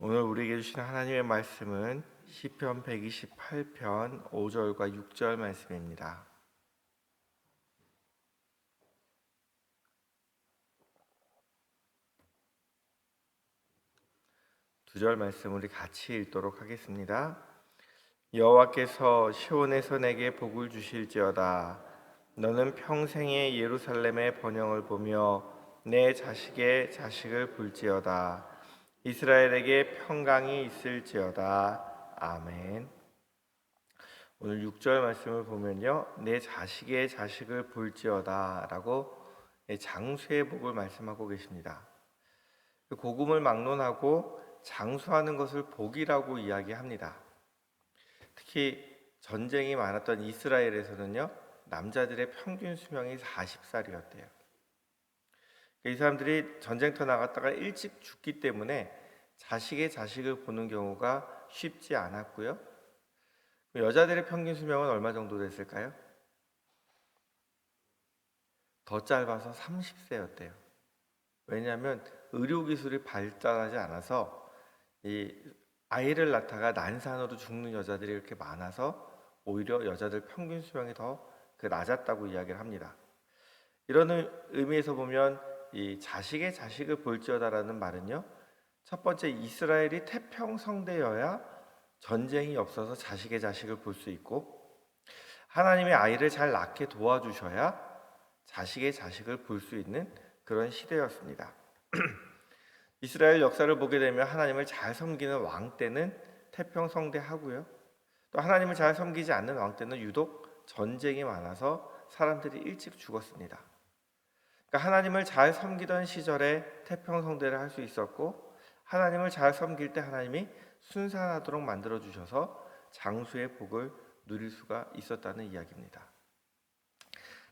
오늘 우리에게 주신 하나님의 말씀은 시편 128편 5절과 6절 말씀입니다. 두 절 말씀 우리 같이 읽도록 하겠습니다. 여호와께서 시온에서 내게 복을 주실지어다. 너는 평생에 예루살렘의 번영을 보며 내 자식의 자식을 볼지어다. 이스라엘에게 평강이 있을지어다. 아멘. 오늘 6절 말씀을 보면요, 내 자식의 자식을 볼지어다 라고 장수의 복을 말씀하고 계십니다. 복음을 막론하고 장수하는 것을 복이라고 이야기합니다. 특히 전쟁이 많았던 이스라엘에서는요, 남자들의 평균 수명이 40살이었대요. 이 사람들이 전쟁터 나갔다가 일찍 죽기 때문에 자식의 자식을 보는 경우가 쉽지 않았고요. 여자들의 평균 수명은 얼마 정도 됐을까요? 더 짧아서 30세였대요. 왜냐하면 의료기술이 발달하지 않아서 이 아이를 낳다가 난산으로 죽는 여자들이 이렇게 많아서 오히려 여자들 평균 수명이 더 낮았다고 이야기를 합니다. 이런 의미에서 보면 이 자식의 자식을 볼지어다라는 말은요, 첫 번째 이스라엘이 태평성대여야 전쟁이 없어서 자식의 자식을 볼 수 있고, 하나님의 아이를 잘 낳게 도와주셔야 자식의 자식을 볼 수 있는 그런 시대였습니다. 이스라엘 역사를 보게 되면 하나님을 잘 섬기는 왕 때는 태평성대하고요, 또 하나님을 잘 섬기지 않는 왕 때는 유독 전쟁이 많아서 사람들이 일찍 죽었습니다. 그러니까 하나님을 잘 섬기던 시절에 태평성대를 할 수 있었고, 하나님을 잘 섬길 때 하나님이 순산하도록 만들어 주셔서 장수의 복을 누릴 수가 있었다는 이야기입니다.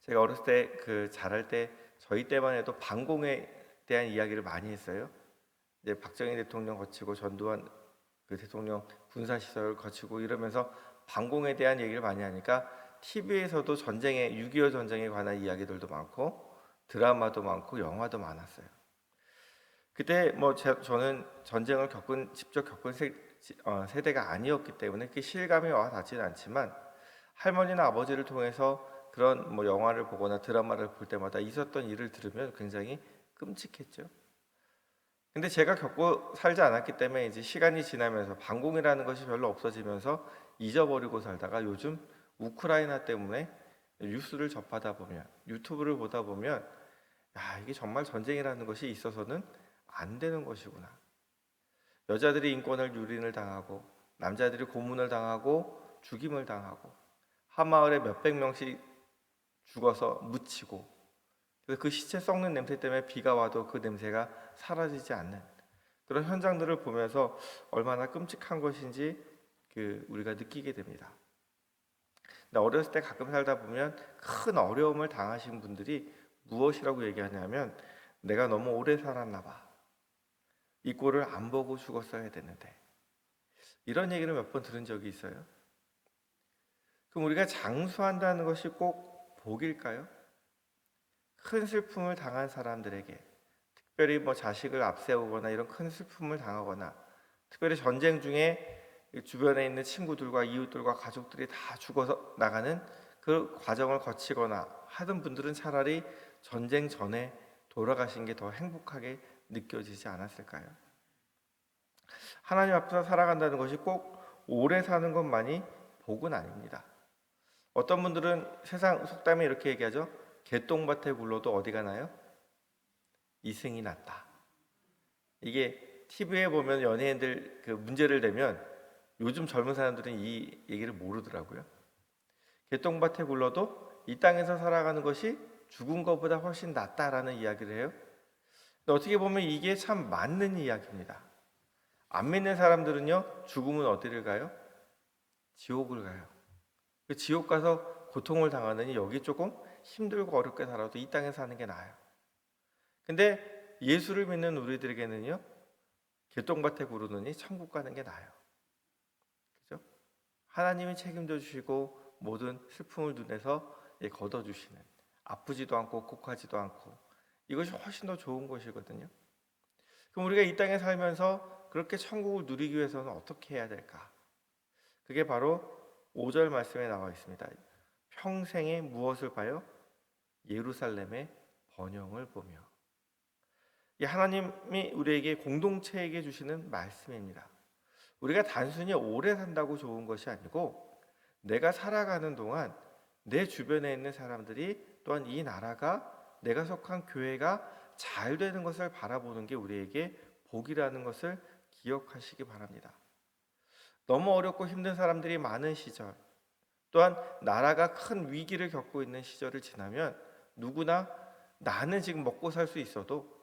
제가 어렸을 때 자랄 때 저희 때만 해도 반공에 대한 이야기를 많이 했어요. 이제 박정희 대통령 거치고 전두환 대통령 군사 시설을 거치고 이러면서 반공에 대한 얘기를 많이 하니까 TV에서도 6.25 전쟁에 관한 이야기들도 많고 드라마도 많고 영화도 많았어요. 그때 저는 전쟁을 직접 겪은 세대가 아니었기 때문에 그 실감이 와 닿지는 않지만, 할머니나 아버지를 통해서 그런 영화를 보거나 드라마를 볼 때마다 있었던 일을 들으면 굉장히 끔찍했죠. 근데 제가 겪고 살지 않았기 때문에 이제 시간이 지나면서 반공이라는 것이 별로 없어지면서 잊어버리고 살다가 요즘 우크라이나 때문에 뉴스를 접하다 보면, 유튜브를 보다 보면, 이게 정말 전쟁이라는 것이 있어서는 안 되는 것이구나. 여자들이 인권을 유린을 당하고, 남자들이 고문을 당하고, 죽임을 당하고, 한 마을에 몇백 명씩 죽어서 묻히고, 그래서 그 시체 썩는 냄새 때문에 비가 와도 그 냄새가 사라지지 않는 그런 현장들을 보면서 얼마나 끔찍한 것인지 우리가 느끼게 됩니다. 근데 어렸을 때 가끔 살다 보면 큰 어려움을 당하신 분들이 무엇이라고 얘기하냐면, 내가 너무 오래 살았나 봐. 이 꼴을 안 보고 죽었어야 되는데. 이런 얘기를 몇 번 들은 적이 있어요. 그럼 우리가 장수한다는 것이 꼭 복일까요? 큰 슬픔을 당한 사람들에게, 특별히 자식을 앞세우거나 이런 큰 슬픔을 당하거나, 특별히 전쟁 중에 주변에 있는 친구들과 이웃들과 가족들이 다 죽어서 나가는 그 과정을 거치거나 하던 분들은 차라리 전쟁 전에 돌아가신 게 더 행복하게 느껴지지 않았을까요? 하나님 앞에서 살아간다는 것이 꼭 오래 사는 것만이 복은 아닙니다. 어떤 분들은 세상 속담에 이렇게 얘기하죠. 개똥밭에 굴러도 어디 가나요? 이승이 낫다. 이게 TV에 보면 연예인들 문제를 내면 요즘 젊은 사람들은 이 얘기를 모르더라고요. 개똥밭에 굴러도 이 땅에서 살아가는 것이 죽은 것보다 훨씬 낫다라는 이야기를 해요. 근데 어떻게 보면 이게 참 맞는 이야기입니다. 안 믿는 사람들은요, 죽으면 어디를 가요? 지옥을 가요. 그 지옥 가서 고통을 당하느니 여기 조금 힘들고 어렵게 살아도 이 땅에 사는 게 나아요. 근데 예수를 믿는 우리들에게는요, 개똥밭에 구르느니 천국 가는 게 나아요. 그죠? 하나님이 책임져 주시고 모든 슬픔을 눈에서 걷어 주시는, 아프지도 않고 곡하지도 않고, 이것이 훨씬 더 좋은 것이거든요. 그럼 우리가 이 땅에 살면서 그렇게 천국을 누리기 위해서는 어떻게 해야 될까? 그게 바로 5절 말씀에 나와 있습니다. 평생에 무엇을 봐요? 예루살렘의 번영을 보며. 이 하나님이 우리에게 공동체에게 주시는 말씀입니다. 우리가 단순히 오래 산다고 좋은 것이 아니고 내가 살아가는 동안 내 주변에 있는 사람들이 또한 이 나라가 내가 속한 교회가 잘 되는 것을 바라보는 게 우리에게 복이라는 것을 기억하시기 바랍니다. 너무 어렵고 힘든 사람들이 많은 시절, 또한 나라가 큰 위기를 겪고 있는 시절을 지나면 누구나 나는 지금 먹고 살 수 있어도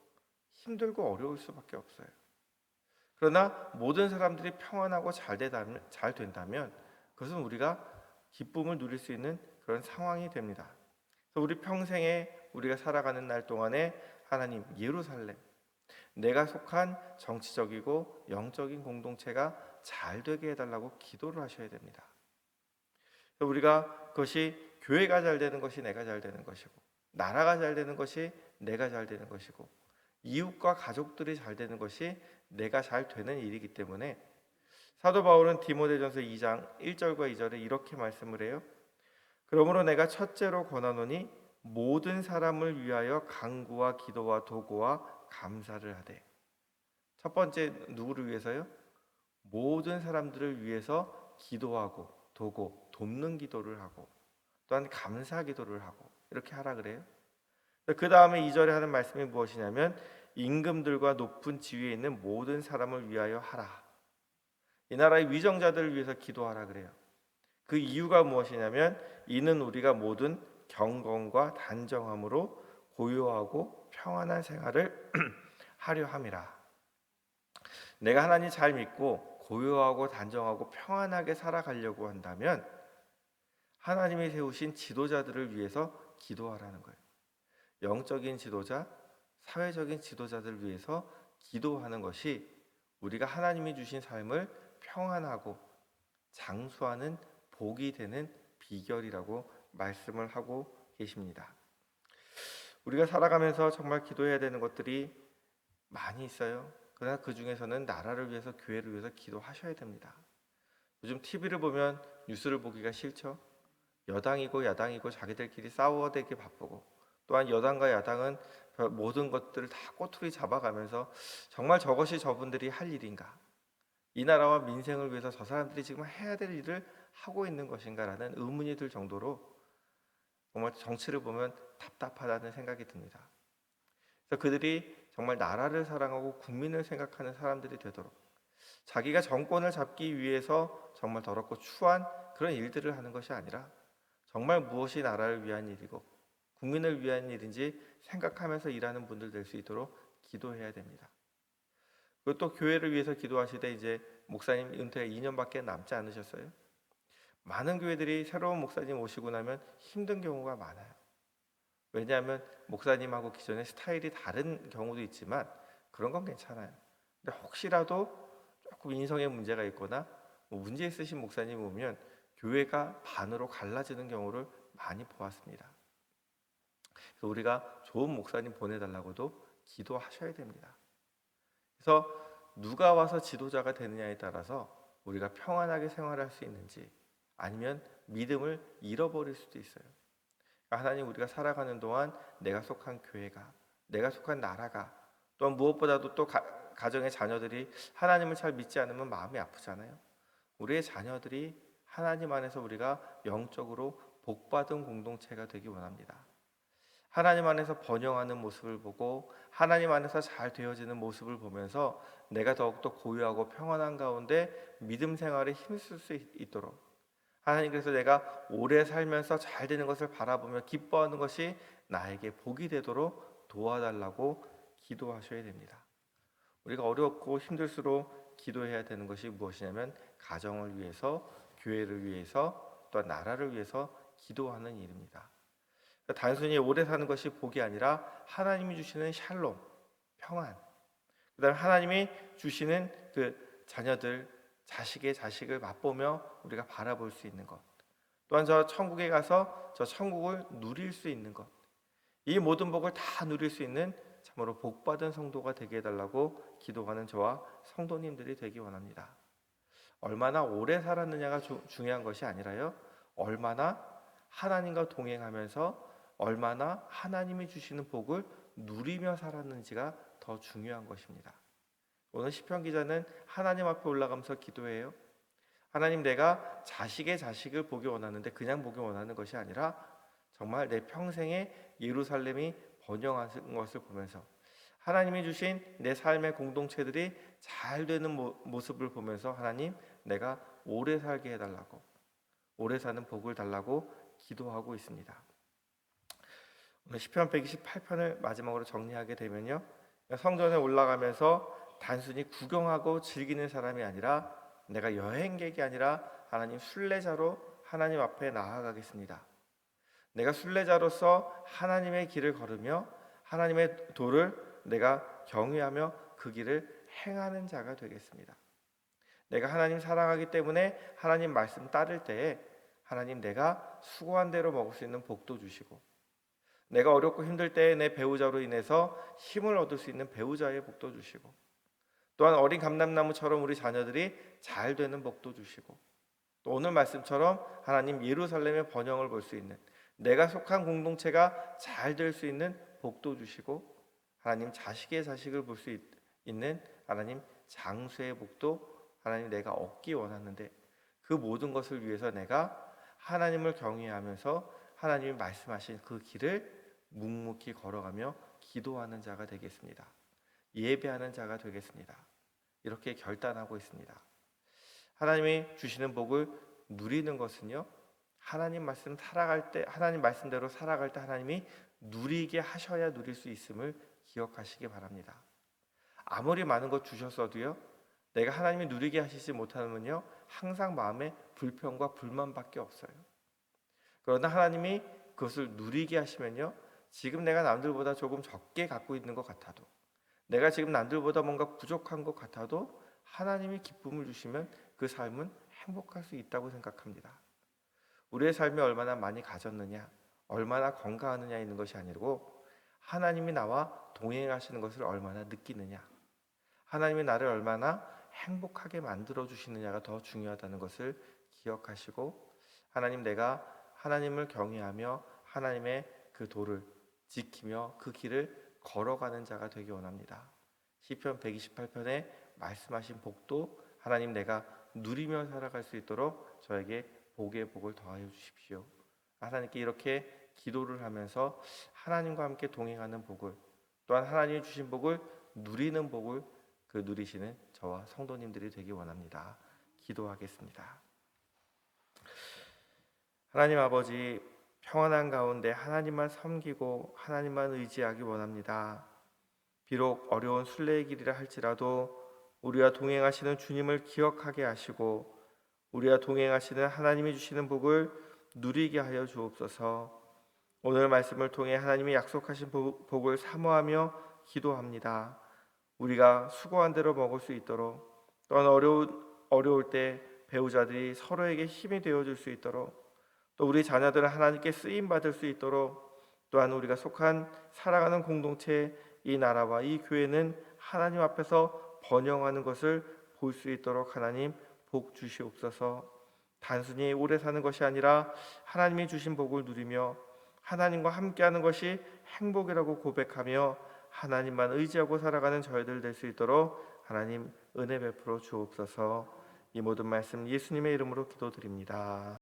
힘들고 어려울 수밖에 없어요. 그러나 모든 사람들이 평안하고 잘 된다면 그것은 우리가 기쁨을 누릴 수 있는 그런 상황이 됩니다. 그래서 우리 평생에 우리가 살아가는 날 동안에 하나님 예루살렘, 내가 속한 정치적이고 영적인 공동체가 잘 되게 해달라고 기도를 하셔야 됩니다. 그래서 우리가 그것이 교회가 잘 되는 것이 내가 잘 되는 것이고 나라가 잘 되는 것이 내가 잘 되는 것이고 이웃과 가족들이 잘 되는 것이 내가 잘 되는 일이기 때문에 사도 바울은 디모데전서 2장 1절과 2절에 이렇게 말씀을 해요. 그러므로 내가 첫째로 권하노니 모든 사람을 위하여 간구와 기도와 도구와 감사를 하되. 첫 번째 누구를 위해서요? 모든 사람들을 위해서 기도하고 도고 돕는 기도를 하고 또한 감사 기도를 하고 이렇게 하라 그래요. 그 다음에 2절에 하는 말씀이 무엇이냐면 임금들과 높은 지위에 있는 모든 사람을 위하여 하라. 이 나라의 위정자들을 위해서 기도하라 그래요. 그 이유가 무엇이냐면 이는 우리가 모든 경건과 단정함으로 고요하고 평안한 생활을 하려 함이라. 내가 하나님 잘 믿고 고요하고 단정하고 평안하게 살아가려고 한다면 하나님이 세우신 지도자들을 위해서 기도하라는 거예요. 영적인 지도자, 사회적인 지도자들을 위해서 기도하는 것이 우리가 하나님이 주신 삶을 평안하고 장수하는 복이 되는 비결이라고 말씀을 하고 계십니다. 우리가 살아가면서 정말 기도해야 되는 것들이 많이 있어요. 그러나 그 중에서는 나라를 위해서, 교회를 위해서 기도하셔야 됩니다. 요즘 TV를 보면 뉴스를 보기가 싫죠. 여당이고 야당이고 자기들끼리 싸워대기 바쁘고 또한 여당과 야당은 모든 것들을 다 꼬투리 잡아가면서 정말 저것이 저분들이 할 일인가? 이 나라와 민생을 위해서 저 사람들이 지금 해야 될 일을 하고 있는 것인가라는 의문이 들 정도로 정말 정치를 보면 답답하다는 생각이 듭니다. 그래서 그들이 정말 나라를 사랑하고 국민을 생각하는 사람들이 되도록 자기가 정권을 잡기 위해서 정말 더럽고 추한 그런 일들을 하는 것이 아니라 정말 무엇이 나라를 위한 일이고 국민을 위한 일인지 생각하면서 일하는 분들 될 수 있도록 기도해야 됩니다. 그리고 또 교회를 위해서 기도하시되 이제 목사님 은퇴가 2년밖에 남지 않으셨어요. 많은 교회들이 새로운 목사님 오시고 나면 힘든 경우가 많아요. 왜냐하면 목사님하고 기존의 스타일이 다른 경우도 있지만 그런 건 괜찮아요. 근데 혹시라도 조금 인성에 문제가 있거나 문제 있으신 목사님 오면 교회가 반으로 갈라지는 경우를 많이 보았습니다. 그래서 우리가 좋은 목사님 보내달라고도 기도하셔야 됩니다. 그래서 누가 와서 지도자가 되느냐에 따라서 우리가 평안하게 생활할 수 있는지 아니면 믿음을 잃어버릴 수도 있어요. 그러니까 하나님 우리가 살아가는 동안 내가 속한 교회가, 내가 속한 나라가 또한 무엇보다도 또 가정의 자녀들이 하나님을 잘 믿지 않으면 마음이 아프잖아요. 우리의 자녀들이 하나님 안에서 우리가 영적으로 복받은 공동체가 되기 원합니다. 하나님 안에서 번영하는 모습을 보고 하나님 안에서 잘 되어지는 모습을 보면서 내가 더욱더 고요하고 평안한 가운데 믿음 생활에 힘쓸 수 있도록 하나님께서 내가 오래 살면서 잘 되는 것을 바라보며 기뻐하는 것이 나에게 복이 되도록 도와달라고 기도하셔야 됩니다. 우리가 어렵고 힘들수록 기도해야 되는 것이 무엇이냐면 가정을 위해서, 교회를 위해서, 또 나라를 위해서 기도하는 일입니다. 단순히 오래 사는 것이 복이 아니라 하나님이 주시는 샬롬, 평안, 그다음에 하나님이 주시는 그 자녀들, 자식의 자식을 맛보며 우리가 바라볼 수 있는 것, 또한 저 천국에 가서 저 천국을 누릴 수 있는 것, 이 모든 복을 다 누릴 수 있는 참으로 복받은 성도가 되게 해달라고 기도하는 저와 성도님들이 되기 원합니다. 얼마나 오래 살았느냐가 중요한 것이 아니라요, 얼마나 하나님과 동행하면서 얼마나 하나님이 주시는 복을 누리며 살았는지가 더 중요한 것입니다. 오늘 시편 기자는 하나님 앞에 올라가면서 기도해요. 하나님, 내가 자식의 자식을 보기 원하는데 그냥 보기 원하는 것이 아니라 정말 내 평생에 예루살렘이 번영하는 것을 보면서 하나님이 주신 내 삶의 공동체들이 잘 되는 모습을 보면서 하나님, 내가 오래 살게 해달라고, 오래 사는 복을 달라고 기도하고 있습니다. 오늘 시편 128편을 마지막으로 정리하게 되면요, 성전에 올라가면서 단순히 구경하고 즐기는 사람이 아니라, 내가 여행객이 아니라 하나님 순례자로 하나님 앞에 나아가겠습니다. 내가 순례자로서 하나님의 길을 걸으며 하나님의 도를 내가 경외하며 그 길을 행하는 자가 되겠습니다. 내가 하나님 사랑하기 때문에 하나님 말씀 따를 때에 하나님, 내가 수고한 대로 먹을 수 있는 복도 주시고, 내가 어렵고 힘들 때에 내 배우자로 인해서 힘을 얻을 수 있는 배우자의 복도 주시고, 또한 어린 감람나무처럼 우리 자녀들이 잘 되는 복도 주시고, 또 오늘 말씀처럼 하나님 예루살렘의 번영을 볼 수 있는, 내가 속한 공동체가 잘 될 수 있는 복도 주시고, 하나님 자식의 자식을 볼 수 있는 하나님 장수의 복도 하나님 내가 얻기 원하는데, 그 모든 것을 위해서 내가 하나님을 경외하면서 하나님이 말씀하신 그 길을 묵묵히 걸어가며 기도하는 자가 되겠습니다. 예배하는 자가 되겠습니다. 이렇게 결단하고 있습니다. 하나님이 주시는 복을 누리는 것은요, 하나님 말씀 살아갈 때, 하나님 말씀대로 살아갈 때 하나님이 누리게 하셔야 누릴 수 있음을 기억하시기 바랍니다. 아무리 많은 것 주셨어도요, 내가 하나님이 누리게 하시지 못하면요, 항상 마음에 불평과 불만밖에 없어요. 그러나 하나님이 그것을 누리게 하시면요, 지금 내가 남들보다 조금 적게 갖고 있는 것 같아도, 내가 지금 남들보다 뭔가 부족한 것 같아도 하나님이 기쁨을 주시면 그 삶은 행복할 수 있다고 생각합니다. 우리의 삶이 얼마나 많이 가졌느냐, 얼마나 건강하느냐 있는 것이 아니고, 하나님이 나와 동행하시는 것을 얼마나 느끼느냐, 하나님이 나를 얼마나 행복하게 만들어 주시느냐가 더 중요하다는 것을 기억하시고, 하나님, 내가 하나님을 경외하며 하나님의 그 도를 지키며 그 길을 걸어가는 자가 되기 원합니다. 시편 128편에 말씀하신 복도 하나님, 내가 누리며 살아갈 수 있도록 저에게 복의 복을 더하여 주십시오. 하나님께 이렇게 기도를 하면서 하나님과 함께 동행하는 복을, 또한 하나님이 주신 복을 누리는 복을 누리시는 저와 성도님들이 되기 원합니다. 기도하겠습니다. 하나님 아버지, 평안한 가운데 하나님만 섬기고 하나님만 의지하기 원합니다. 비록 어려운 순례의 길이라 할지라도 우리와 동행하시는 주님을 기억하게 하시고, 우리와 동행하시는 하나님이 주시는 복을 누리게 하여 주옵소서. 오늘 말씀을 통해 하나님이 약속하신 복을 사모하며 기도합니다. 우리가 수고한 대로 먹을 수 있도록, 또한 어려울 때 배우자들이 서로에게 힘이 되어줄 수 있도록, 또 우리 자녀들은 하나님께 쓰임받을 수 있도록, 또한 우리가 속한 살아가는 공동체, 이 나라와 이 교회는 하나님 앞에서 번영하는 것을 볼 수 있도록 하나님 복 주시옵소서. 단순히 오래 사는 것이 아니라 하나님이 주신 복을 누리며 하나님과 함께하는 것이 행복이라고 고백하며 하나님만 의지하고 살아가는 저희들 될 수 있도록 하나님 은혜 베풀어 주옵소서. 이 모든 말씀 예수님의 이름으로 기도드립니다.